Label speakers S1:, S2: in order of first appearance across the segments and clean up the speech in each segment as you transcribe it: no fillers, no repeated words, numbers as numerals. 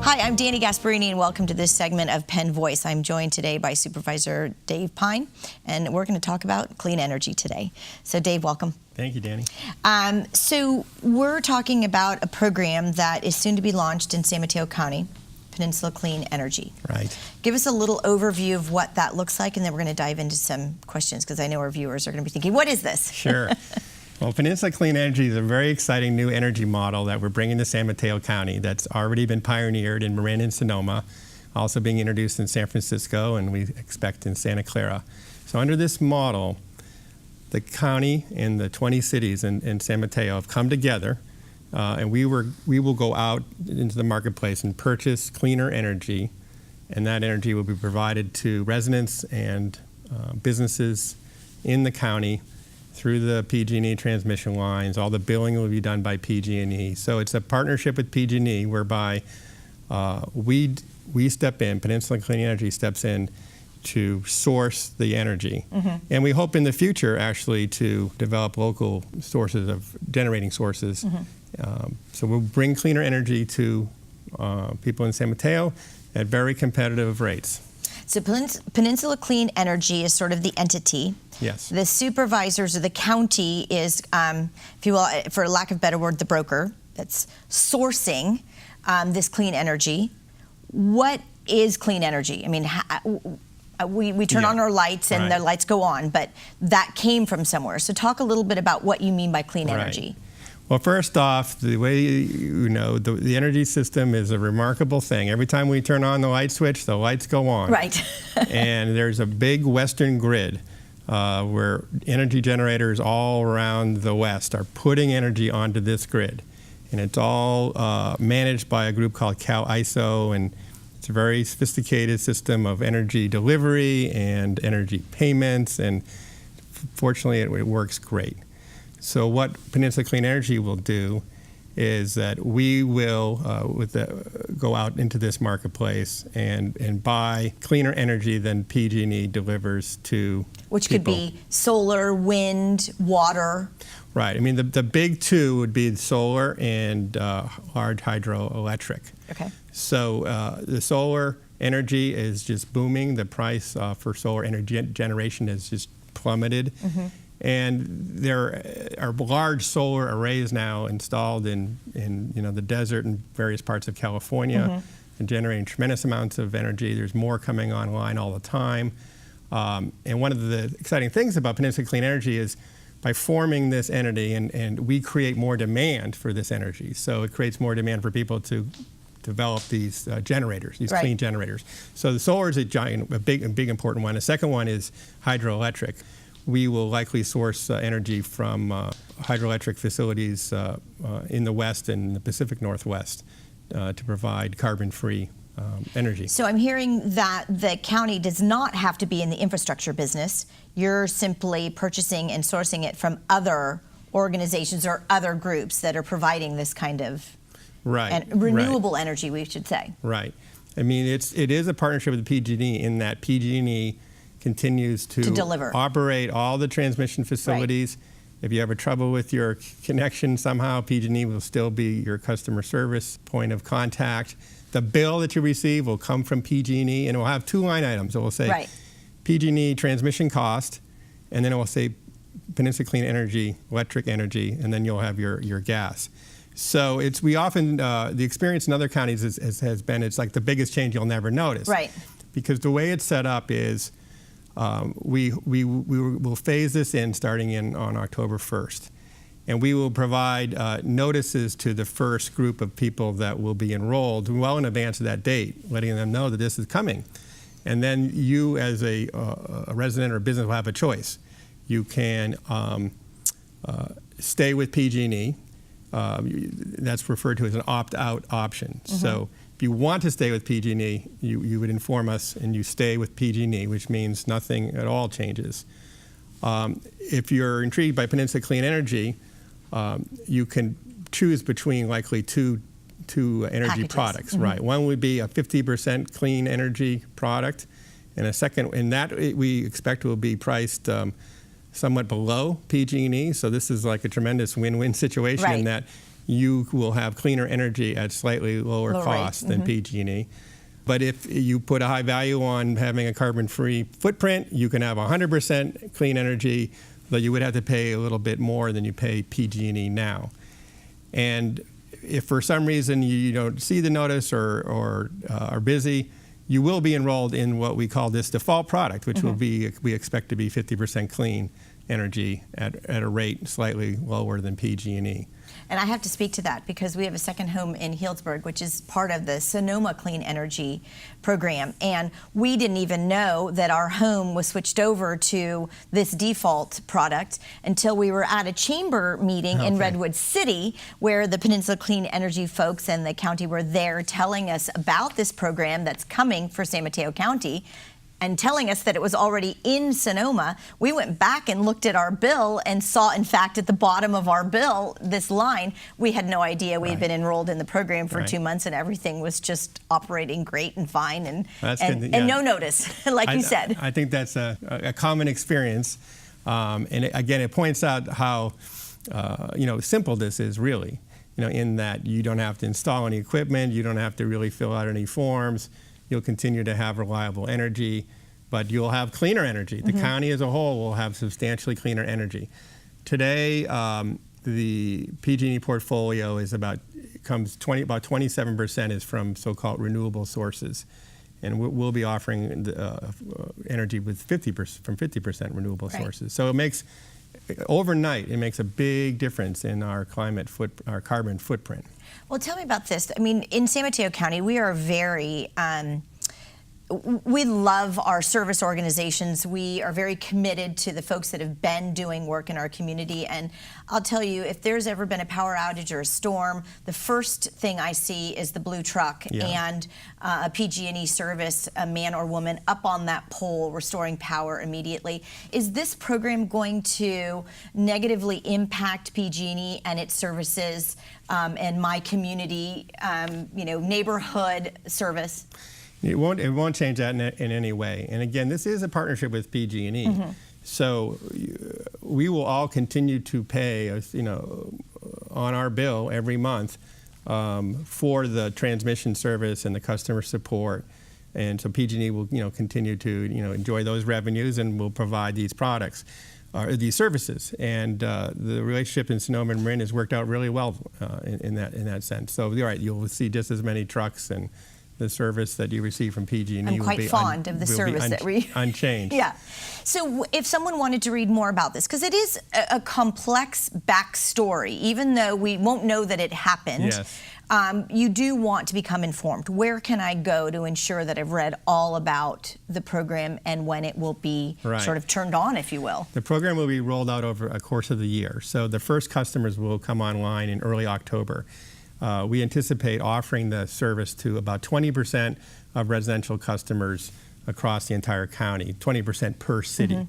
S1: Hi, I'm Dani Gasparini, and welcome to this segment of Penn Voice. I'm joined today by Supervisor Dave Pine, and we're going to talk about clean energy today. So, Dave, welcome.
S2: Thank you, Dani.
S1: So we're talking about a program that is soon to be launched in San Mateo County, Peninsula Clean Energy.
S2: Right.
S1: Give us a little overview of what that looks like, and then we're going to dive into some questions, because I know our viewers are going to be thinking, what is this?
S2: Sure. Well, Peninsula Clean Energy is a very exciting new energy model that we're bringing to San Mateo County that's already been pioneered in Marin and Sonoma, also being introduced in San Francisco, and we expect in Santa Clara. So under this model, the county and the 20 cities in San Mateo have come together, and we will go out into the marketplace and purchase cleaner energy, and that energy will be provided to residents and businesses in the county through the PG&E transmission lines. All the billing will be done by PG&E. So it's a partnership with PG&E whereby we step in, Peninsula Clean Energy steps in to source the energy. Mm-hmm. And we hope in the future actually to develop local sources of generating sources. Mm-hmm. So we'll bring cleaner energy to people in San Mateo at very competitive rates.
S1: So Peninsula Clean Energy is sort of the entity.
S2: Yes.
S1: The supervisors of the county is, if you will, for lack of a better word, the broker that's sourcing this clean energy. What is clean energy? I mean, we turn on our lights and the lights go on, but that came from somewhere. So talk a little bit about what you mean by clean energy.
S2: Well, first off, the way you know, the energy system is a remarkable thing. Every time we turn on the light switch, the lights go on.
S1: Right.
S2: And there's a big western grid where energy generators all around the West are putting energy onto this grid. And it's all managed by a group called CalISO, and it's a very sophisticated system of energy delivery and energy payments, and fortunately it works great. So what Peninsula Clean Energy will do is that we will go out into this marketplace and buy cleaner energy than PG&E delivers to
S1: Which
S2: people.
S1: Could be solar, wind, water.
S2: Right. I mean, the big two would be solar and large hydroelectric. Okay. So the solar energy is just booming. The price for solar energy generation has just plummeted. Mm-hmm. And there are large solar arrays now installed in the desert and various parts of California, mm-hmm. and generating tremendous amounts of energy. There's more coming online all the time. And one of the exciting things about Peninsula Clean Energy is by forming this entity, and we create more demand for this energy. So it creates more demand for people to develop these generators, these clean generators. So the solar is a big important one. The second one is hydroelectric. We will likely source energy from hydroelectric facilities in the West and the Pacific Northwest to provide carbon-free energy.
S1: So I'm hearing that the county does not have to be in the infrastructure business. You're simply purchasing and sourcing it from other organizations or other groups that are providing this kind of renewable energy, we should say.
S2: Right. I mean, it is a partnership with PG&E in that PG&E continues to deliver, operate all the transmission facilities. Right. If you have trouble with your connection somehow, PG&E will still be your customer service point of contact. The bill that you receive will come from PG&E, and it will have two line items. It will say PG&E transmission cost, and then it will say Peninsula Clean Energy, electric energy, and then you'll have your gas. So we often, the experience in other counties has been, it's like the biggest change you'll never notice. Right. Because the way it's set up is, we will phase this in starting on October 1st. And we will provide notices to the first group of people that will be enrolled well in advance of that date, letting them know that this is coming. And then you as a resident or business will have a choice. You can stay with PG&E. That's referred to as an opt-out option. Mm-hmm. So if you want to stay with PG&E, you would inform us and you stay with PG&E, which means nothing at all changes. If you're intrigued by Peninsula Clean Energy, you can choose between likely two energy products. Mm-hmm. Right. One would be a 50% clean energy product, and a second, and that we expect will be priced somewhat below PG&E. So this is like a tremendous win-win situation in that you will have cleaner energy at slightly lower cost than PG&E. But if you put a high value on having a carbon-free footprint, you can have 100% clean energy, but you would have to pay a little bit more than you pay PG&E now. And if for some reason you don't see the notice or are busy, you will be enrolled in what we call this default product, which will be, we expect to be 50% clean energy at a rate slightly lower than PG&E.
S1: And I have to speak to that because we have a second home in Healdsburg, which is part of the Sonoma Clean Energy program. And we didn't even know that our home was switched over to this default product until we were at a chamber meeting in Redwood City, where the Peninsula Clean Energy folks and the county were there telling us about this program that's coming for San Mateo County, and telling us that it was already in Sonoma. We went back and looked at our bill and saw, in fact, at the bottom of our bill, this line. We had no idea we had been enrolled in the program for 2 months, and everything was just operating great and fine, and no notice, like you said.
S2: I think that's a common experience. And again, it points out how simple this is really, in that you don't have to install any equipment, you don't have to really fill out any forms. You'll continue to have reliable energy, but you'll have cleaner energy. The county as a whole will have substantially cleaner energy. Today, the PG&E portfolio is about 27% is from so-called renewable sources, and we'll be offering energy with 50% renewable sources. So it makes overnight, it makes a big difference in our our carbon footprint.
S1: Well, tell me about this. I mean, in San Mateo County, we are very, we love our service organizations. We are very committed to the folks that have been doing work in our community. And I'll tell you, if there's ever been a power outage or a storm, the first thing I see is the blue truck and a PG&E service, a man or woman up on that pole restoring power immediately. Is this program going to negatively impact PG&E and its services and my community, neighborhood service?
S2: It won't change that in any way. And again, this is a partnership with PG&E. So we will all continue to pay, on our bill every month for the transmission service and the customer support. And so PG&E will, continue to, enjoy those revenues, and will provide these products, these services. And the relationship in Sonoma and Marin has worked out really well in that sense. So you're right, you'll see just as many trucks, and the service that you receive from PG&E
S1: I'm quite fond of the service that we
S2: unchanged.
S1: Yeah. So if someone wanted to read more about this, because it is a complex backstory, even though we won't know that it happened, you do want to become informed. Where can I go to ensure that I've read all about the program and when it will be sort of turned on, if you will?
S2: The program will be rolled out over a course of the year. So the first customers will come online in early October. We anticipate offering the service to about 20% of residential customers across the entire county, 20% per city.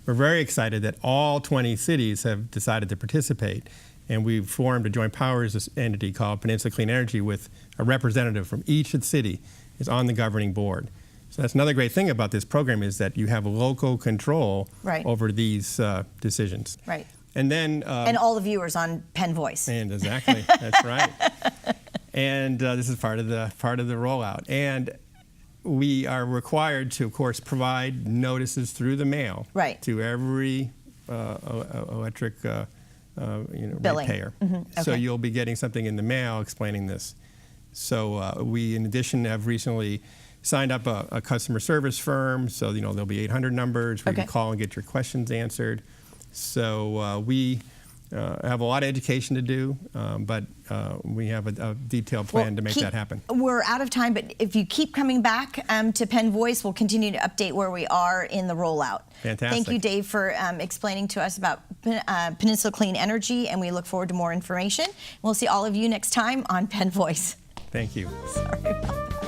S2: We're very excited that all 20 cities have decided to participate, and we've formed a joint powers entity called Peninsula Clean Energy, with a representative from each city is on the governing board. So that's another great thing about this program, is that you have local control over these decisions.
S1: Right.
S2: And then
S1: and all the viewers on Penn Voice.
S2: And exactly, that's right. And this is part of the rollout. And we are required to, of course, provide notices through the mail to every electric ratepayer. So you'll be getting something in the mail explaining this. So we, in addition, have recently signed up a customer service firm. So there'll be 800 numbers where you can call and get your questions answered. So we have a lot of education to do, but we have a detailed plan to make that happen.
S1: We're out of time, but if you keep coming back to Penn Voice, we'll continue to update where we are in the rollout.
S2: Fantastic.
S1: Thank you, Dave, for explaining to us about Peninsula Clean Energy, and we look forward to more information. We'll see all of you next time on Penn Voice.
S2: Thank you.
S1: Sorry about that.